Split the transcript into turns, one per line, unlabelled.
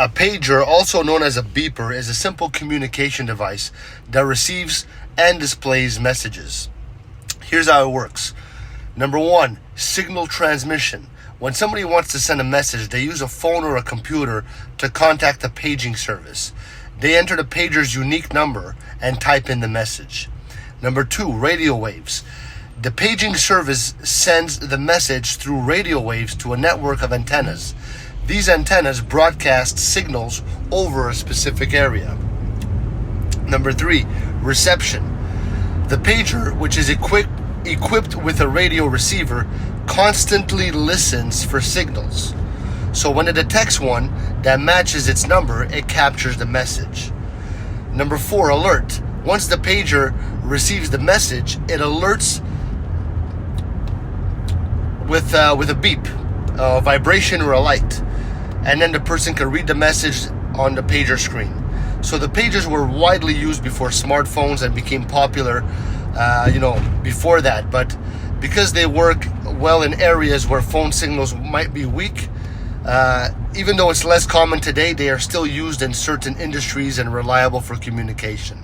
A pager, also known as a beeper, is a simple communication device that receives and displays messages. Here's how it works. Number one, signal transmission. When somebody wants to send a message, they use a phone or a computer to contact the paging service. They enter the pager's unique number and type in the message. Number two, radio waves. The paging service sends the message through radio waves to a network of antennas. These antennas broadcast signals over a specific area. Number three, reception. The pager, which is equipped with a radio receiver, constantly listens for signals. So when it detects one that matches its number, it captures the message. Number four, alert. Once the pager receives the message, it alerts with a beep, a vibration or a light, and then the person can read the message on the pager screen. So the pagers were widely used before smartphones and became popular, before that. But because they work well in areas where phone signals might be weak, even though it's less common today, they are still used in certain industries and reliable for communication.